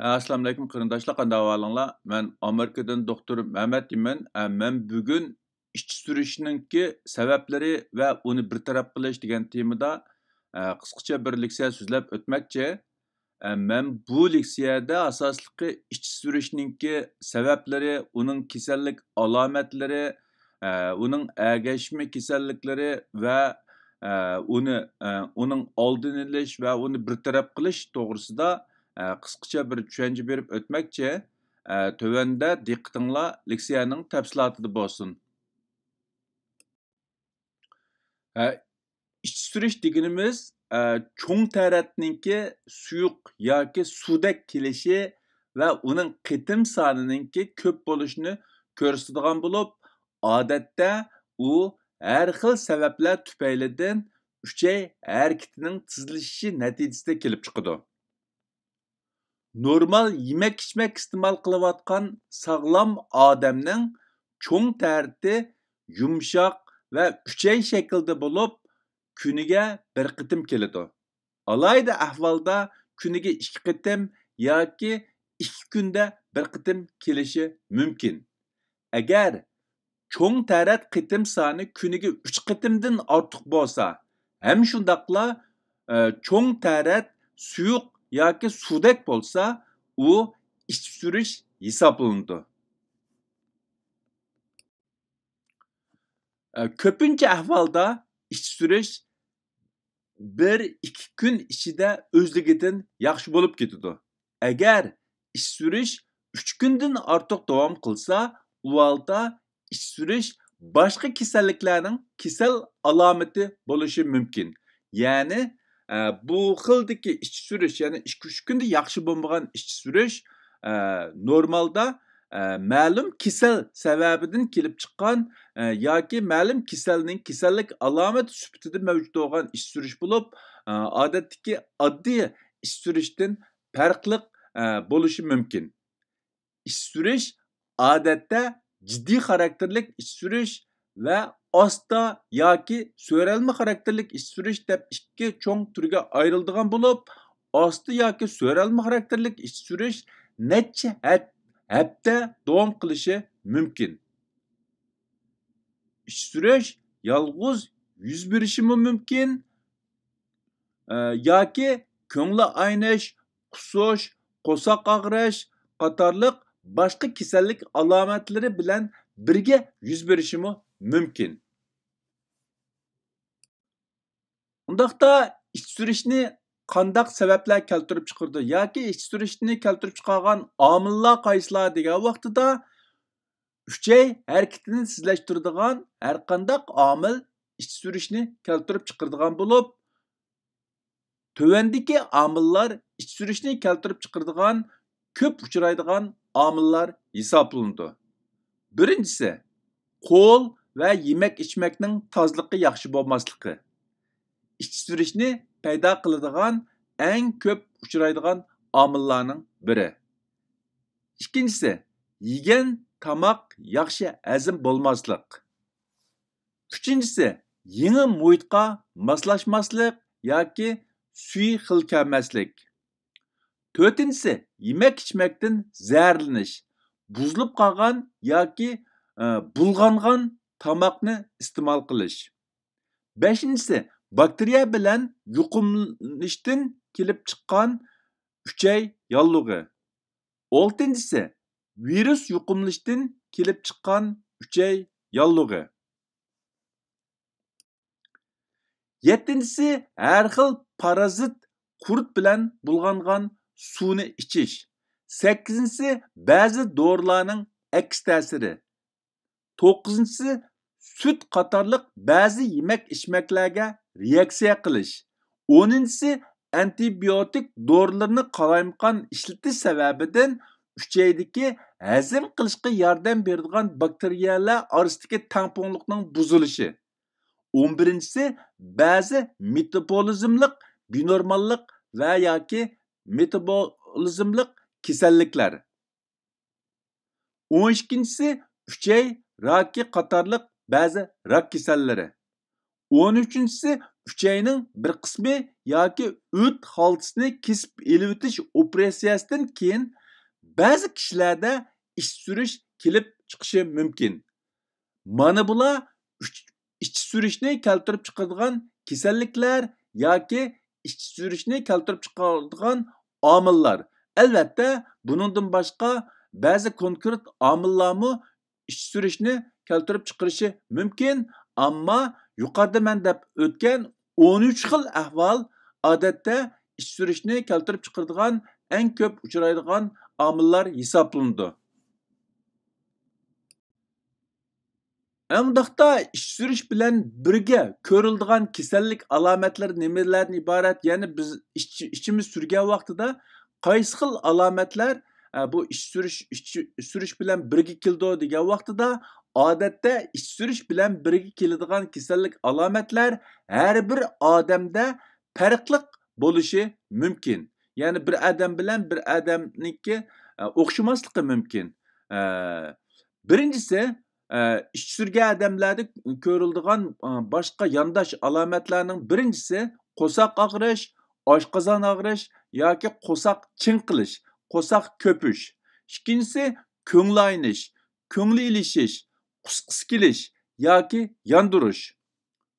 Assalamu alaykum qarindoshlar, qanday ahvolinglar? Men Amerikadan doktor Mehmet deyman. Men bugun ichki surishninki sabablari va uni bartaraf qilish degan temada qisqacha bir leksiya so'zlab o'tmoqchi. Men bu leksiyada asosliqi ichki surishninki sabablari, uning kasallik alomatlari, uning agashma kasalliklari va uning oldini olish va uni bartaraf qilish to'g'risida qisqacha bir tushuncha berib o'tmoqchi. Tövəndə diqqətinizlər leksiyanın təfsilatı bo'lsin. İçki sürüş deganimiz cho'ng taratninki suyuq yoki suvdek kelishi va uning qitim sonininki ko'p bo'lishini ko'rsatadigan bo'lib, odatda u har xil sabablar tufaylidan uchay harakatining tezlashishi natijasida kelib chiqadi. Normal yemek-içmek iste'mol qilayotgan sog'lom odamning cho'ng tarti yumshoq va uchay shaklda bo'lib, kuniga bir qitim keladi. Alayda ahvolda kuniga 2 qitim yoki 2 kunda bir qitim kelishi mumkin. Agar cho'ng tarat qitim soni kuniga 3 qitimdan ortiq bo'lsa, ham shundaqla cho'ng tarat suyuq yoki suvdek bo'lsa, u ichki surish hisoblanadi. Ko'pincha ahvolda ichki surish 1-2 kun ichida o'zligidan yaxshi bo'lib ketadi. Agar ichki surish 3 kundan ortiq davom qilsa, u holda ichki surish boshqa kasalliklarning kasal alomati bo'lishi mumkin. Ya'ni bu xildagi ichki surish, ya'ni 2-3 kunda yaxshi bo'lmagan ichki surish normalda ma'lum kasal sababidan kelib chiqqan yoki ma'lum kasalning kasallik alomati sifatida mavjud bo'lgan ichki surish bo'lib, odatdagi oddiy ichki surishdan farqli bo'lishi mumkin. Ichki surish odatda jiddiy xarakterlik ichki surish va osta yoki so'ralma xarakterlik ichki surish deb ikki cho'ng turga ayriladigan bo'lib, osta yoki so'ralma xarakterlik ichki surish necha hafta davom qilishi mumkin. Ichki surish yolg'iz yuz berishi mumkin yoki ko'ngli aynish, qusish, qo'saq og'rish qatorliq boshqa kasallik alomatlari bilan birga yuz berishi mumkin. Undaqda ichki surishni qandaq sabablar keltirib chiqardi yoki ichki surishni keltirib chiqargan omillar qaysilar degan vaqtida uchay harakatini tezlashtiradigan har qandaq omil ichki surishni keltirib chiqaradigan bo'lib, tövəndəki omillar ichki surishni keltirib chiqaradigan ko'p uchraydigan omillar hisoblanadi. Birinchisi, qo'l va yemek-içmekning tozaligi yaxshi bo'lmasligi. İchki surishni paydo qiladigan eng ko'p uchraydigan omillarning biri. Ikkinchisi, yegan tomoq yaxshi hazm bo'lmaslik. Uchinchisi, yangi muhitga moslashmaslik yoki suyi xil kelmaslik. To'rtinchisi, yemek-içmekdan zaharlanish, buzilib qolgan yoki bulg'angan tomoqni iste'mol qilish. Beshinchisi, bakteriya bilan yuqumlanishdan kelib chiqqan uchay yollig'i. Oltinchisi, virus yuqumlanishdan kelib chiqqan uchay yollig'i. Yettinchisi, har xil parazit qurt bilan bulg'angan suvni ichish. Sakkizinchisi, ba'zi dorilarning aks ta'siri. To'qqizinchisi, sut qatorliq ba'zi yemek-içmeklarga reaksiya qilish. 10-si, antibiotik dorilarni qalayimqon ishlatish sababidan uchaydagi hazm qilishga yordam beradigan bakteriyalar orasidagi tangpungliqning buzilishi. 11-si, ba'zi metabolizmlik binormallik va yoki metabolizmlik kasalliklar. 12-si, uchay raki qatorliq ba'zi rak kasallari. 13-si, uchayning bir qismi yoki o't haltisini kesib elivitish operatsiyasidan keyin ba'zi kishilarda ish surish kelib chiqishi mumkin. Mana bular ish surishni keltirib chiqadigan kasalliklar yoki ish surishni keltirib chiqadigan omillar. Albatta, buningdan boshqa ba'zi konkret omillarmi ish surishni keltirib chiqarishi mumkin, ammo yuqorida men deb o'tgan 13 xil ahvol odatda ish surishni keltirib chiqaradigan eng ko'p uchraydigan omillar hisoblanadi. Undaqda ish surish bilan birga ko'riladigan kasallik alomatlari nimalardan iborat? Ya'ni biz ishimiz surgan vaqtida qaysi xil alomatlar bu ish surish bilan birga keldi degan vaqtida odatda ish surish bilan birga keladigan kasallik alomatlar har bir odamda farqli bo'lishi mumkin. Ya'ni bir odam bilan bir odamniki o'xshamasligi mumkin. Birinchisi ish surgan odamlarda ko'riladigan boshqa yondosh alomatlarning birinchisi qo'saq og'rish, oshqozon og'rish yoki qo'saq chinqilish, qo'saq ko'pish. Ikkinchisi ko'ngli aynish, ko'ngli ilishish, qusqisi kelish yoki yondirish.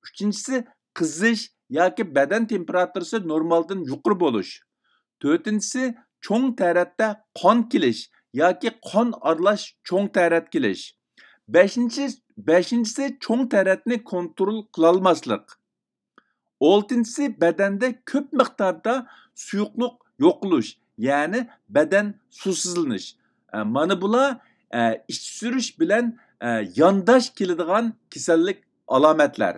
Uchinchisi qizish yoki badan temperaturasi normaldan yuqori bo'lish. To'rtinchisi cho'ng taratda qon kelish yoki qon aralash cho'ng tarat kelish. Beshinchisi cho'ng taratni kontrol qilolmaslik. Oltinchisi badanda ko'p miqdorda suyuqlik yo'qolish, ya'ni badan suvsizlanish. Mana bular ish surish bilan yondosh keladigan kasallik alomatlar.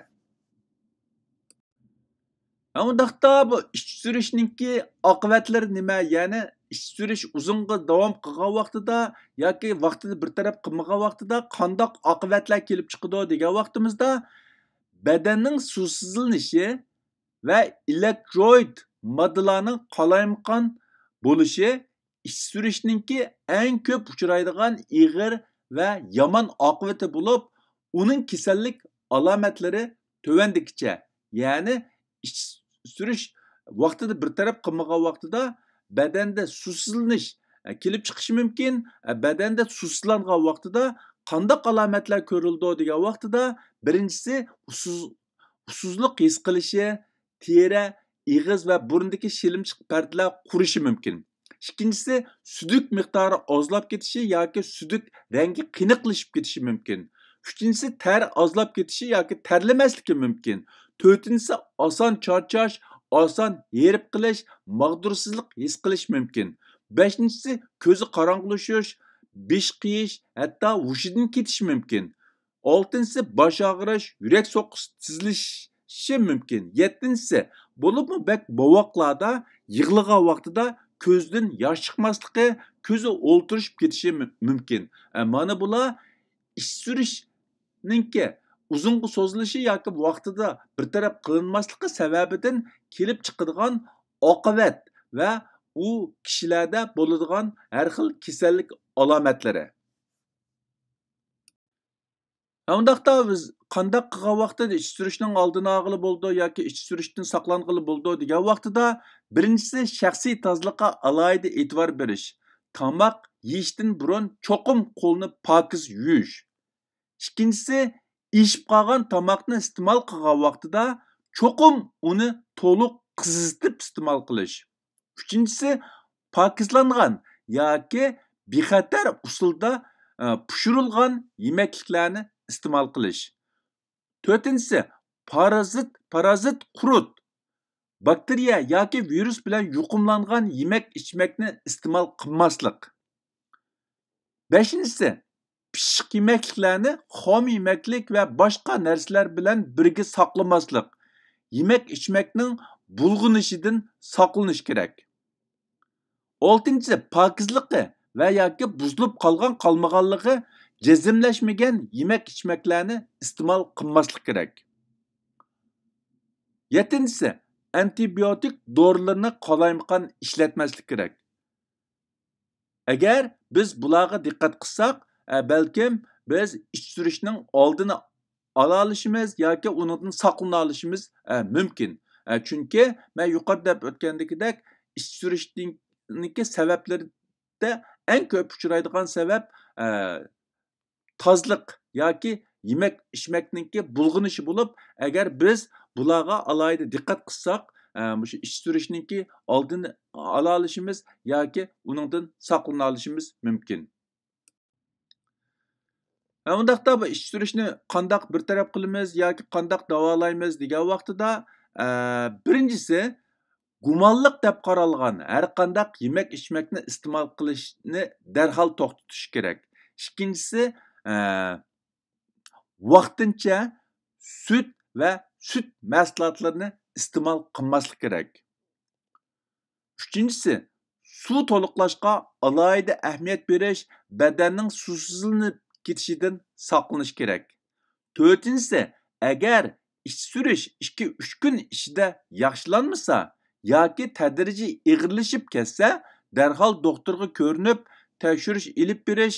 Undaqda bu ish surishninki oqibatlari nima? Ya'ni ish surish uzunga davom qilgan vaqtida yoki vaqtida bir taraf qilmagan vaqtida qandoq oqibatlar kelib chiqadi degan vaqtimizda badanning suvsizlanishi va elektroid moddalarning qalaymaqon bo'lishi ish surishninki eng ko'p uchraydigan ig'ir va yomon oqibati bo'lib, uning kasallik alomatlari tovandikicha. Ya'ni ish surish vaqtida bir taraf qilmagan vaqtida badanda suvsizlanish kelib chiqishi mumkin. Badanda suvsizlangan vaqtida qanday alomatlar ko'rildi degan vaqtida birinchisi usuzlik his qilishi, teri, ig'iz va burundagi shilimchiq pardalar qurishi mumkin. Ikkinchisi suduk miqdori ozlab ketishi yoki suduk rangi qiniqlashib ketishi mumkin. Uchinchisi ter ozlab ketishi yoki terlamasligi mumkin. To'rtinchisi oson charchash, oson yerib qilish, mag'dursizlik his qilish mumkin. Beshinchisi ko'zi qorong'ulashish, besh qiyish, hatto hushidan ketish mumkin. Oltinchisi bosh og'rish, yurak so'qishi tezlashishi mumkin. Yettinchisi bo'libmi bak bovoqlarda yig'ilgan vaqtida ko'zdan yosh chiqmasligi, ko'zi o'ltirishib ketishi mumkin. Mana bular ish surishninki uzunga so'zilishi yoki vaqtida bir taraf qilinmasligi sababidan kelib chiqadigan oqibat va u kishilarda bo'ladigan har xil kasallik alomatlari. Undaqda biz qanday qilgan vaqtida ish surishning oldini olg'ili bo'ldi yoki ish surishdan saqlanғili bo'ldi degan vaqtida birinchisi shaxsiy tozaliqqa alohida e'tibor berish. Tomoq yeyishdan burun cho'qim qo'lni pokiz yuvish. Ikkinchisi ishib qolgan tomoqni iste'mol qilgan vaqtida cho'qim uni to'liq qizitib iste'mol qilish. Uchinchisi pokizlangan yoki bexatar usulda pishirilgan yemekliklarni iste'mol qilish. To'rtinchisi parazit qurut, bakteriya yoki virus bilan yuqumlangan yemek-ichmakni iste'mol qilmaslik. Beshinchisi pishiq yemekliklarni xom yemeklik va boshqa narsalar bilan birga saqlamaslik. Yemek-ichmakning bulg'anishidan saqlanish kerak. Oltinchisi pokizligi va yoki buzilib qolmaganligi jazmlashmagan yemek-ichmaklarni iste'mol qilmaslik kerak. Yettinchisi antibiotik dorilarni qalaymaqon ishlatmaslik kerak. Agar biz bularga diqqat qilsak, balkim biz ish surishning oldini ala olishimiz yoki undan saqlana olishimiz mumkin. Chunki men yuqorida deb o'tgandagidek ish surishninki sabablarida eng ko'p uchraydigan sabab tozliq yoki yemek ichmakninki bulg'unishi bo'lib, agar biz bularga alohida diqqat qilsak, shu ish surishninki oldini ola olishimiz yoki uningdan saqlana olishimiz mumkin. Undaqda bu ish surishni qandoq bir taraf qilamiz yoki qandoq davolaymiz degan vaqtida, birinchisi gumonliq deb qaralgan har qandaq yemek ichmakni iste'mol qilishni darhol to'xtatish kerak. Ikkinchisi, vaqtincha süt va süt mahsulotlarini iste'mol qilmaslik kerak. Uchinchisi, suv to'liqlashga alohida ahamiyat berish, badanning suvsizlanib ketishidan saqlanish kerak. To'rtinchisi, agar ish surish 2-3 kun ichida yaxshilanmasa yoki tadrijiy ig'irlashib ketsa, darhol doktorga ko'rinib, tekshirish ilib berish,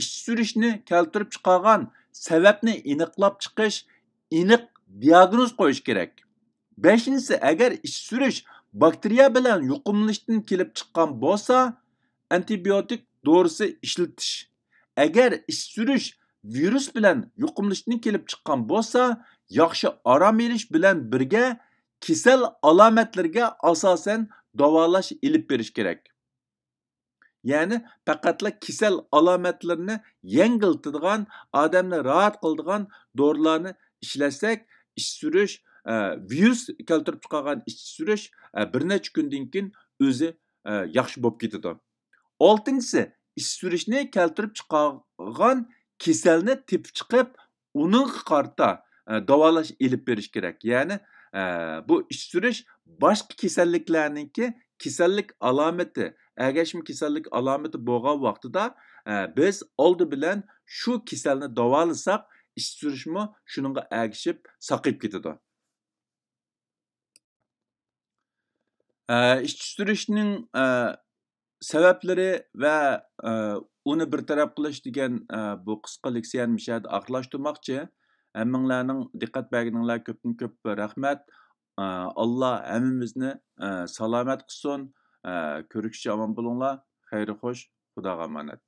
ish surishni keltirib chiqargan sababni aniqlab chiqish, aniq diagnoz qo'yish kerak. Beshinchisi, agar ish surish bakteriya bilan yuqumlanishdan kelib chiqqan bo'lsa, antibiotik dorisi ishlatish. Agar ish surish virus bilan yuqumlanishdan kelib chiqqan bo'lsa, yaxshi orom olish bilan birga kasal alomatlarga asosan davolash ilib berish kerak. Ya'ni faqatla kasal alomatlarni yengiltadigan, odamni rahat qiladigan dorilarni ishlatsak, ish surish virus keltirib chiqargan ish surish bir necha kundan keyin o'zi yaxshi bo'lib ketadi. Oltinchisi, ish surishni keltirib chiqargan kasalni tepib chiqib, uning qarta davolash ilib berish kerak. Ya'ni bu ish surish boshqa kasalliklarningki kasallik alomati, agashim kasallik alomati bo'lgan vaqtida biz oldi bilan shu kasalni davolasak, ish surishmi shuningga agishib saqib ketadi. Ish surishning sabablari va uni bir taraf qilish degan bu qisqa leksiyani mishada oxirlashtirmoqchi. Hammanglarning diqqat berganinglar ko'pdan ko'p rahmat. Alloh hammamizni salomat qilsin. Ko'rishga omon bo'linglar. Xayr xo'sh, Xudoga omonat.